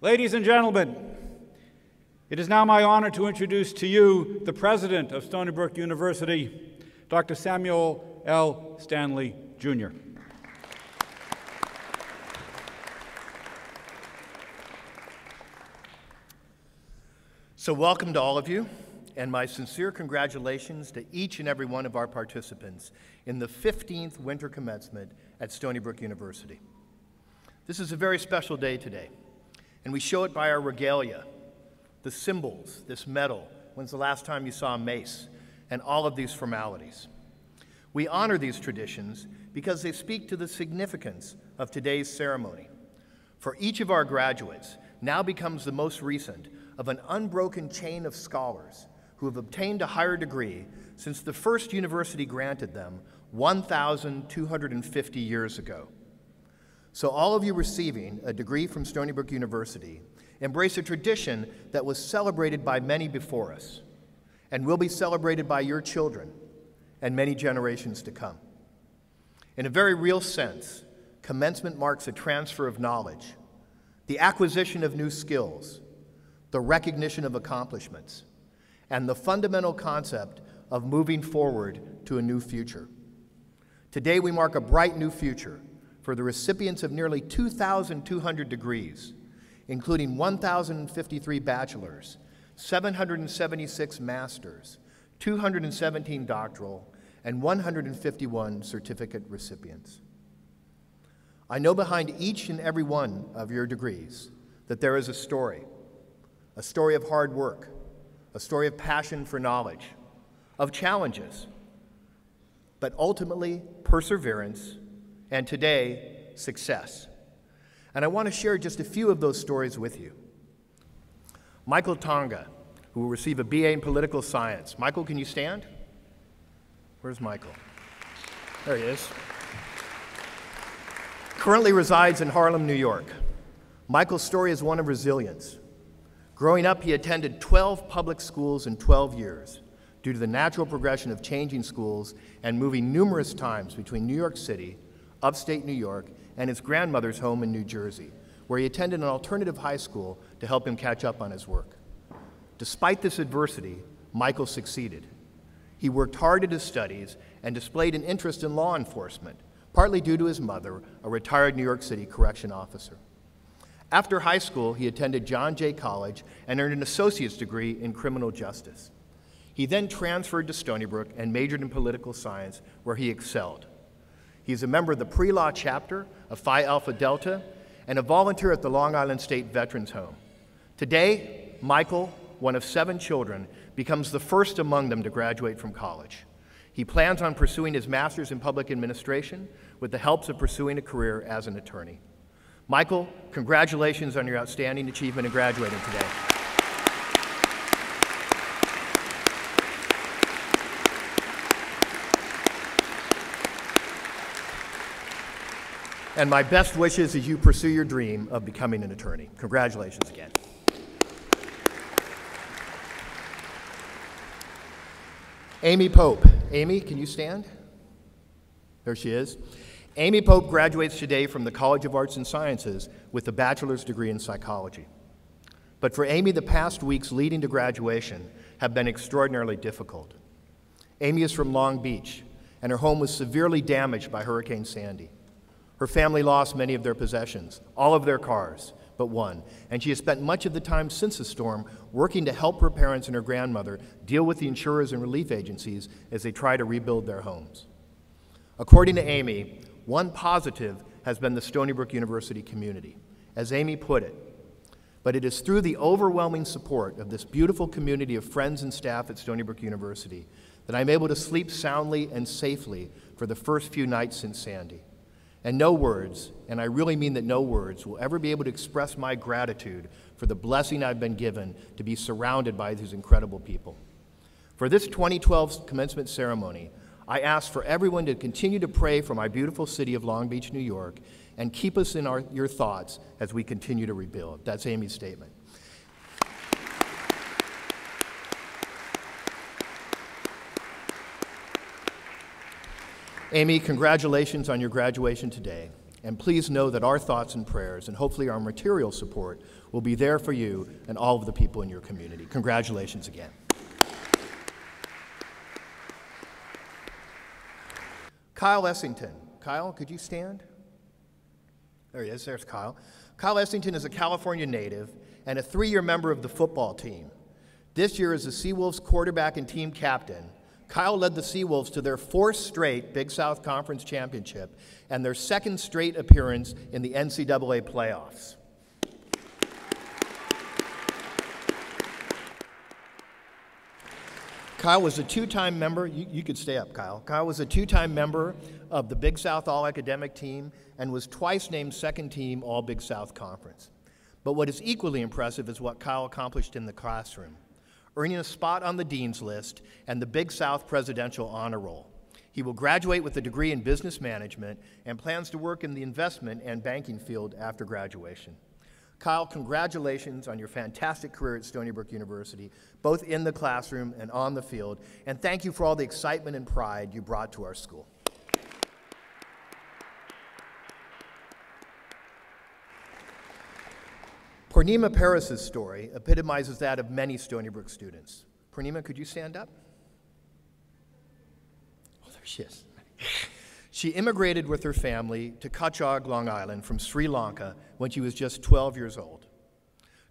Ladies and gentlemen, it is now my honor to introduce to you the President of Stony Brook University, Dr. Samuel L. Stanley, Jr. So welcome to all of you, and my sincere congratulations to each and every one of our participants in the 15th winter commencement at Stony Brook University. This is a very special day today, and we show it by our regalia, the symbols, this medal, when's the last time you saw a mace, and all of these formalities. We honor these traditions because they speak to the significance of today's ceremony. For each of our graduates now becomes the most recent of an unbroken chain of scholars who have obtained a higher degree since the first university granted them 1,250 years ago. So all of you receiving a degree from Stony Brook University embrace a tradition that was celebrated by many before us and will be celebrated by your children and many generations to come. In a very real sense, commencement marks a transfer of knowledge, the acquisition of new skills, the recognition of accomplishments, and the fundamental concept of moving forward to a new future. Today we mark a bright new future for the recipients of nearly 2,200 degrees, including 1,053 bachelor's, 776 master's, 217 doctoral, and 151 certificate recipients. I know behind each and every one of your degrees that there is a story of hard work, a story of passion for knowledge, of challenges, but ultimately perseverance, and today, success. And I want to share just a few of those stories with you. Michael Tonga, who will receive a BA in political science. Michael, can you stand? Where's Michael? There he is. Currently resides in Harlem, New York. Michael's story is one of resilience. Growing up, he attended 12 public schools in 12 years due to the natural progression of changing schools and moving numerous times between New York City, upstate New York, and his grandmother's home in New Jersey, where he attended an alternative high school to help him catch up on his work. Despite this adversity, Michael succeeded. He worked hard at his studies and displayed an interest in law enforcement, partly due to his mother, a retired New York City correction officer. After high school, he attended John Jay College and earned an associate's degree in criminal justice. He then transferred to Stony Brook and majored in political science, where he excelled. He's a member of the pre-law chapter of Phi Alpha Delta and a volunteer at the Long Island State Veterans Home. Today, Michael, one of 7 children, becomes the first among them to graduate from college. He plans on pursuing his master's in public administration with the help of pursuing a career as an attorney. Michael, congratulations on your outstanding achievement in graduating today. And my best wishes as you pursue your dream of becoming an attorney. Congratulations again. Amy Pope. Amy, can you stand? There she is. Amy Pope graduates today from the College of Arts and Sciences with a bachelor's degree in psychology. But for Amy, the past weeks leading to graduation have been extraordinarily difficult. Amy is from Long Beach, and her home was severely damaged by Hurricane Sandy. Her family lost many of their possessions, all of their cars, but one, and she has spent much of the time since the storm working to help her parents and her grandmother deal with the insurers and relief agencies as they try to rebuild their homes. According to Amy, one positive has been the Stony Brook University community. As Amy put it, but it is through the overwhelming support of this beautiful community of friends and staff at Stony Brook University that I'm able to sleep soundly and safely for the first few nights since Sandy. And no words, and I really mean that no words, will ever be able to express my gratitude for the blessing I've been given to be surrounded by these incredible people. For this 2012 commencement ceremony, I ask for everyone to continue to pray for my beautiful city of Long Beach, New York, and keep us in your thoughts as we continue to rebuild. That's Amy's statement. Amy, congratulations on your graduation today. And please know that our thoughts and prayers, and hopefully our material support, will be there for you and all of the people in your community. Congratulations again. Kyle Essington. Kyle, could you stand? There he is. There's Kyle. Kyle Essington is a California native and a 3-year member of the football team. This year, as the Seawolves quarterback and team captain, Kyle led the Seawolves to their 4th straight Big South Conference championship and their 2nd straight appearance in the NCAA playoffs. Kyle was a 2-time member, you could stay up, Kyle. Kyle was a 2-time member of the Big South All-Academic team and was twice named 2nd team All-Big South Conference. But what is equally impressive is what Kyle accomplished in the classroom, earning a spot on the Dean's List and the Big South Presidential Honor Roll. He will graduate with a degree in business management and plans to work in the investment and banking field after graduation. Kyle, congratulations on your fantastic career at Stony Brook University, both in the classroom and on the field, and thank you for all the excitement and pride you brought to our school. Purnima Paris's story epitomizes that of many Stony Brook students. Purnima, could you stand up? Oh, there she is. She immigrated with her family to Kachog, Long Island from Sri Lanka when she was just 12 years old.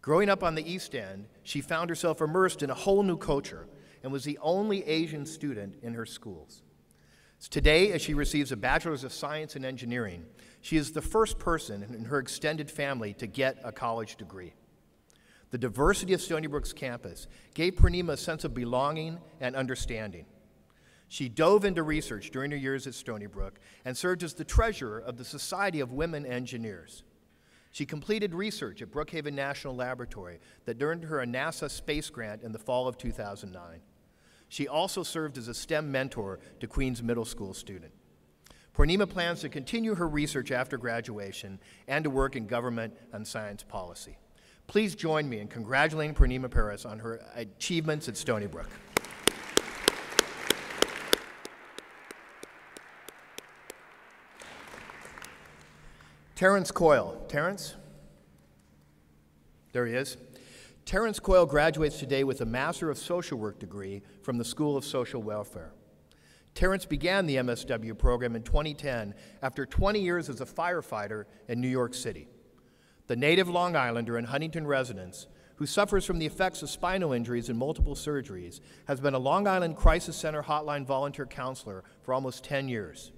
Growing up on the East End, she found herself immersed in a whole new culture and was the only Asian student in her schools. Today, as she receives a Bachelor's of Science in Engineering, she is the first person in her extended family to get a college degree. The diversity of Stony Brook's campus gave Purnima a sense of belonging and understanding. She dove into research during her years at Stony Brook and served as the treasurer of the Society of Women Engineers. She completed research at Brookhaven National Laboratory that earned her a NASA space grant in the fall of 2009. She also served as a STEM mentor to Queens Middle School student. Purnima plans to continue her research after graduation and to work in government and science policy. Please join me in congratulating Purnima Paris on her achievements at Stony Brook. Terrence Coyle. Terrence? There he is. Terrence Coyle graduates today with a Master of Social Work degree from the School of Social Welfare. Terrence began the MSW program in 2010 after 20 years as a firefighter in New York City. The native Long Islander and Huntington resident, who suffers from the effects of spinal injuries and multiple surgeries, has been a Long Island Crisis Center hotline volunteer counselor for almost 10 years.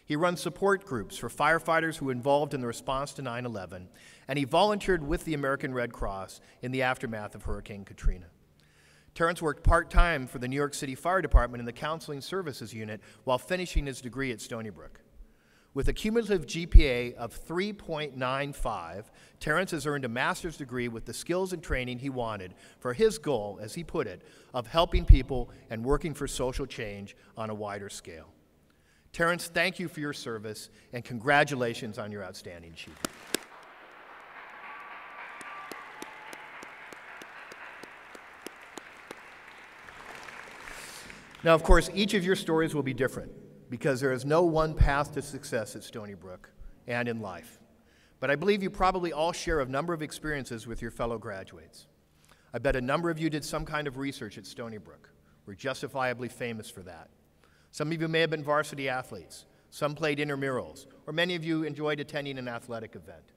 He runs support groups for firefighters who were involved in the response to 9/11, and he volunteered with the American Red Cross in the aftermath of Hurricane Katrina. Terrence worked part-time for the New York City Fire Department in the Counseling Services Unit while finishing his degree at Stony Brook. With a cumulative GPA of 3.95, Terrence has earned a master's degree with the skills and training he wanted for his goal, as he put it, of helping people and working for social change on a wider scale. Terrence, thank you for your service, and congratulations on your outstanding achievement. Now, of course, each of your stories will be different because there is no one path to success at Stony Brook and in life. But I believe you probably all share a number of experiences with your fellow graduates. I bet a number of you did some kind of research at Stony Brook. We're justifiably famous for that. Some of you may have been varsity athletes. Some played intramurals, or many of you enjoyed attending an athletic event.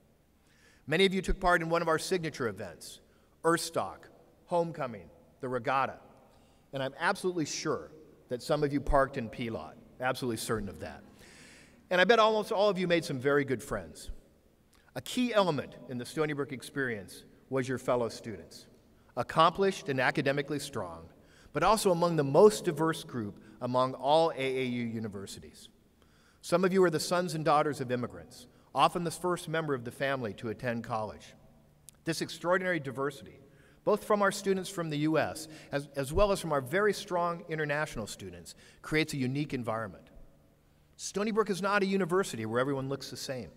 Many of you took part in one of our signature events, Earthstock, Homecoming, the Regatta, and I'm absolutely sure that some of you parked in P-Lot, absolutely certain of that. And I bet almost all of you made some very good friends. A key element in the Stony Brook experience was your fellow students, accomplished and academically strong, but also among the most diverse group among all AAU universities. Some of you are the sons and daughters of immigrants, often the first member of the family to attend college. This extraordinary diversity, both from our students from the U.S. as well as from our very strong international students, creates a unique environment. Stony Brook is not a university where everyone looks the same,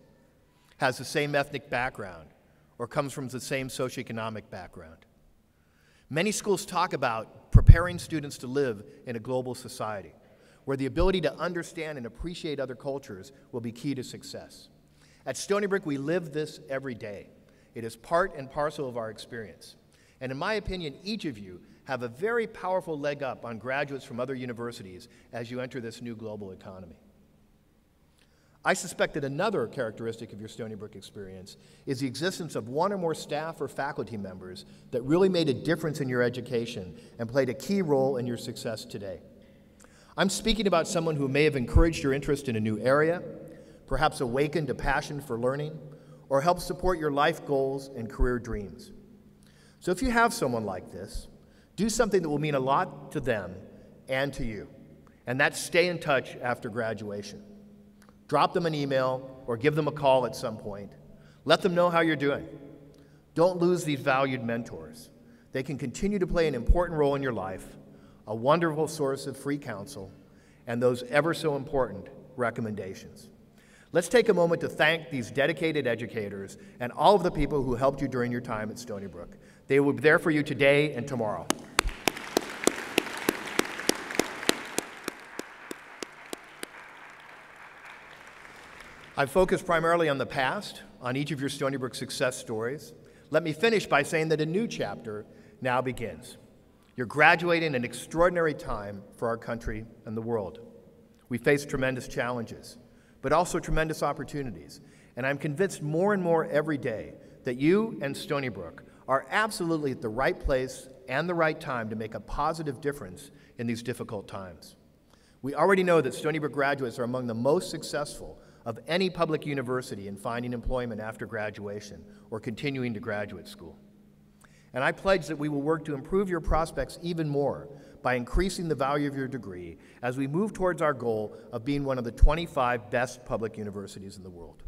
has the same ethnic background, or comes from the same socioeconomic background. Many schools talk about preparing students to live in a global society, where the ability to understand and appreciate other cultures will be key to success. At Stony Brook, we live this every day. It is part and parcel of our experience. And in my opinion, each of you have a very powerful leg up on graduates from other universities as you enter this new global economy. I suspect that another characteristic of your Stony Brook experience is the existence of one or more staff or faculty members that really made a difference in your education and played a key role in your success today. I'm speaking about someone who may have encouraged your interest in a new area, perhaps awakened a passion for learning, or helped support your life goals and career dreams. So if you have someone like this, do something that will mean a lot to them and to you, and that's stay in touch after graduation. Drop them an email or give them a call at some point. Let them know how you're doing. Don't lose these valued mentors. They can continue to play an important role in your life, a wonderful source of free counsel, and those ever so important recommendations. Let's take a moment to thank these dedicated educators and all of the people who helped you during your time at Stony Brook. They will be there for you today and tomorrow. I've focused primarily on the past, on each of your Stony Brook success stories. Let me finish by saying that a new chapter now begins. You're graduating an extraordinary time for our country and the world. We face tremendous challenges, but also tremendous opportunities. And I'm convinced more and more every day that you and Stony Brook are absolutely at the right place and the right time to make a positive difference in these difficult times. We already know that Stony Brook graduates are among the most successful of any public university in finding employment after graduation or continuing to graduate school. And I pledge that we will work to improve your prospects even more by increasing the value of your degree as we move towards our goal of being one of the 25 best public universities in the world.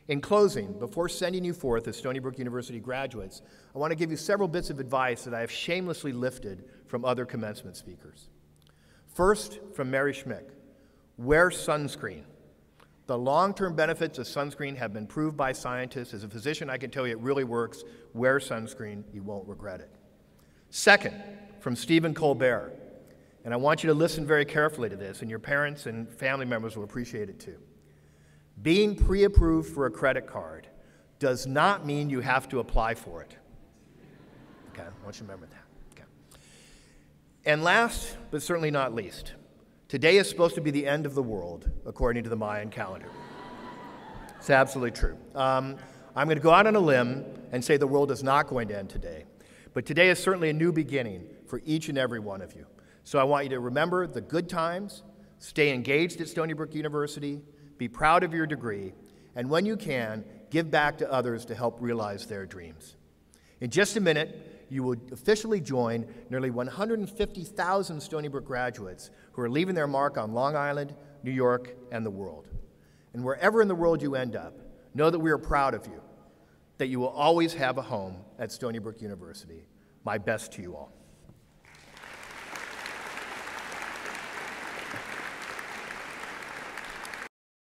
In closing, before sending you forth as Stony Brook University graduates, I want to give you several bits of advice that I have shamelessly lifted from other commencement speakers. First, from Mary Schmick, wear sunscreen. The long-term benefits of sunscreen have been proved by scientists. As a physician, I can tell you it really works. Wear sunscreen, you won't regret it. Second, from Stephen Colbert, and I want you to listen very carefully to this, and your parents and family members will appreciate it too. Being pre-approved for a credit card does not mean you have to apply for it. Okay, I want you to remember that. Okay. And last, but certainly not least, today is supposed to be the end of the world, according to the Mayan calendar. It's absolutely true. I'm going to go out on a limb and say the world is not going to end today. But today is certainly a new beginning for each and every one of you. So I want you to remember the good times, stay engaged at Stony Brook University, be proud of your degree, and when you can, give back to others to help realize their dreams. In just a minute, you will officially join nearly 150,000 Stony Brook graduates who are leaving their mark on Long Island, New York, and the world. And wherever in the world you end up, know that we are proud of you, that you will always have a home at Stony Brook University. My best to you all.